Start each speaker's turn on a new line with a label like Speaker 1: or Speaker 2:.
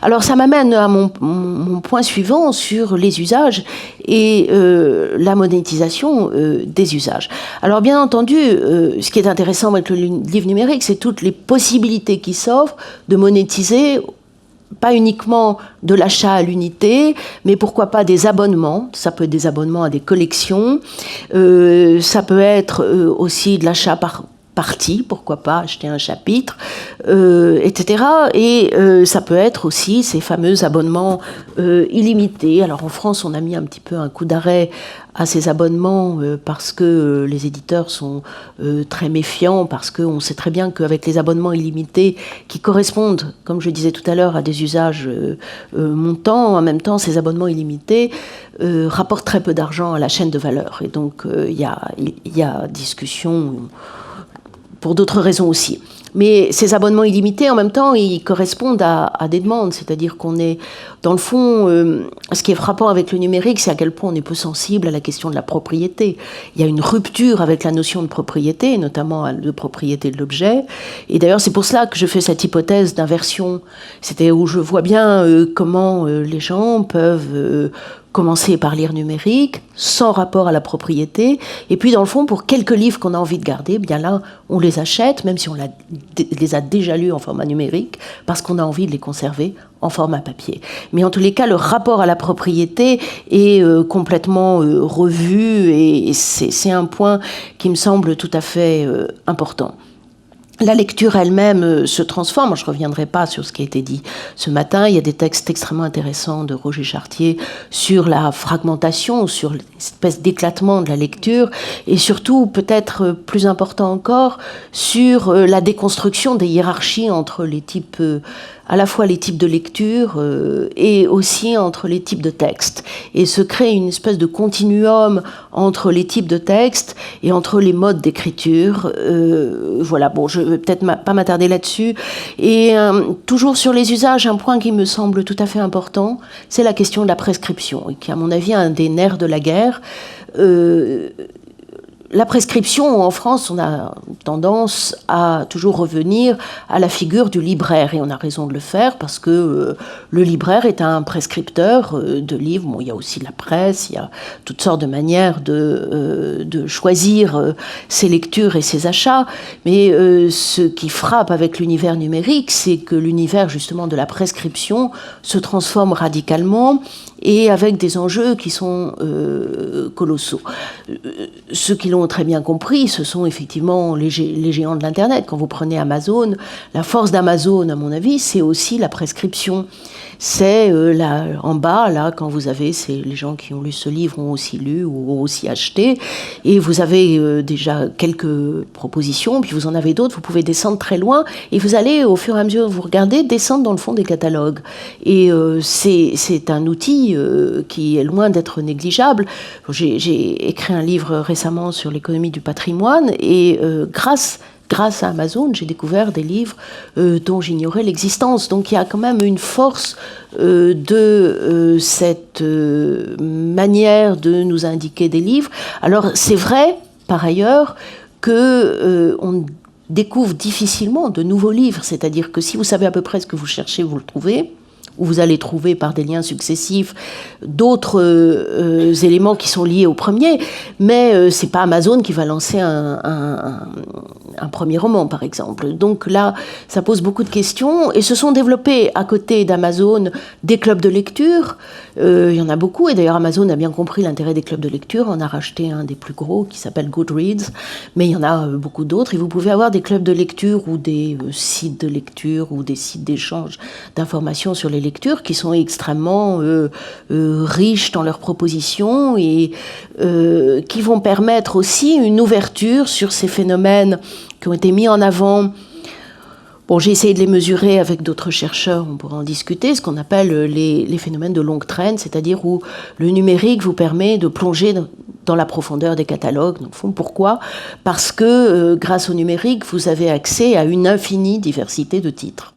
Speaker 1: Alors ça m'amène à mon point suivant sur les usages et la monétisation des usages. Alors bien entendu, ce qui est intéressant avec le livre numérique, c'est toutes les possibilités qui s'offrent de monétiser, pas uniquement de l'achat à l'unité, mais pourquoi pas des abonnements. Ça peut être des abonnements à des collections, ça peut être aussi de l'achat par partie, pourquoi pas acheter un chapitre, etc. Et ça peut être aussi ces fameux abonnements illimités. Alors en France, on a mis un petit peu un coup d'arrêt à ces abonnements parce que les éditeurs sont très méfiants, parce qu'on sait très bien qu'avec les abonnements illimités qui correspondent, comme je disais tout à l'heure, à des usages montants, en même temps, ces abonnements illimités rapportent très peu d'argent à la chaîne de valeur. Et donc, il y a discussion pour d'autres raisons aussi. Mais ces abonnements illimités, en même temps, ils correspondent à des demandes. C'est-à-dire qu'on est, dans le fond, ce qui est frappant avec le numérique, c'est à quel point on est peu sensible à la question de la propriété. Il y a une rupture avec la notion de propriété, notamment de propriété de l'objet. Et d'ailleurs, c'est pour cela que je fais cette hypothèse d'inversion. C'était où je vois bien comment les gens peuvent commencer par lire numérique, sans rapport à la propriété, et puis dans le fond, pour quelques livres qu'on a envie de garder, bien là, on les achète, même si on les a déjà lus en format numérique, parce qu'on a envie de les conserver en format papier. Mais en tous les cas, le rapport à la propriété est complètement revu, et c'est un point qui me semble tout à fait important. La lecture elle-même se transforme. Je ne reviendrai pas sur ce qui a été dit ce matin. Il y a des textes extrêmement intéressants de Roger Chartier sur la fragmentation, sur l'espèce d'éclatement de la lecture, et surtout, peut-être plus important encore, sur la déconstruction des hiérarchies entre les types, à la fois les types de lecture et aussi entre les types de textes. Et se crée une espèce de continuum entre les types de textes et entre les modes d'écriture. Voilà, bon, je ne vais peut-être pas m'attarder là-dessus. Et toujours sur les usages, un point qui me semble tout à fait important, c'est la question de la prescription, et qui, à mon avis, est un des nerfs de la guerre. La prescription, en France, on a tendance à toujours revenir à la figure du libraire. Et on a raison de le faire parce que le libraire est un prescripteur de livres. Bon, il y a aussi la presse, il y a toutes sortes de manières de choisir ses lectures et ses achats. Mais ce qui frappe avec l'univers numérique, c'est que l'univers, justement, de la prescription se transforme radicalement et avec des enjeux qui sont colossaux. Ceux qui l'ont très bien compris, ce sont effectivement les géants de l'Internet. Quand vous prenez Amazon, la force d'Amazon, à mon avis, c'est aussi la prescription. C'est là, en bas, là, quand vous avez, les gens qui ont lu ce livre ont aussi lu ou ont aussi acheté, et vous avez déjà quelques propositions, puis vous en avez d'autres, vous pouvez descendre très loin, et vous allez, au fur et à mesure que vous regardez, descendre dans le fond des catalogues. Et c'est un outil qui est loin d'être négligeable. J'ai écrit un livre récemment sur l'économie du patrimoine, et grâce à Amazon, j'ai découvert des livres dont j'ignorais l'existence. Donc il y a quand même une force de cette manière de nous indiquer des livres. Alors c'est vrai, par ailleurs, qu'on découvre difficilement de nouveaux livres. C'est-à-dire que si vous savez à peu près ce que vous cherchez, vous le trouvez, où vous allez trouver par des liens successifs d'autres éléments qui sont liés au premier, mais c'est pas Amazon qui va lancer un premier roman, par exemple. Donc là, ça pose beaucoup de questions, et se sont développés à côté d'Amazon des clubs de lecture. Il y en a beaucoup, et d'ailleurs Amazon a bien compris l'intérêt des clubs de lecture, on a racheté un des plus gros qui s'appelle Goodreads, mais il y en a beaucoup d'autres, et vous pouvez avoir des clubs de lecture ou des sites de lecture ou des sites d'échange d'informations sur les lectures qui sont extrêmement riches dans leurs propositions et qui vont permettre aussi une ouverture sur ces phénomènes qui ont été mis en avant. Bon, j'ai essayé de les mesurer avec d'autres chercheurs, on pourra en discuter, ce qu'on appelle les phénomènes de longue traîne, c'est-à-dire où le numérique vous permet de plonger dans la profondeur des catalogues. Dans le fond, pourquoi ? Parce que grâce au numérique, vous avez accès à une infinie diversité de titres.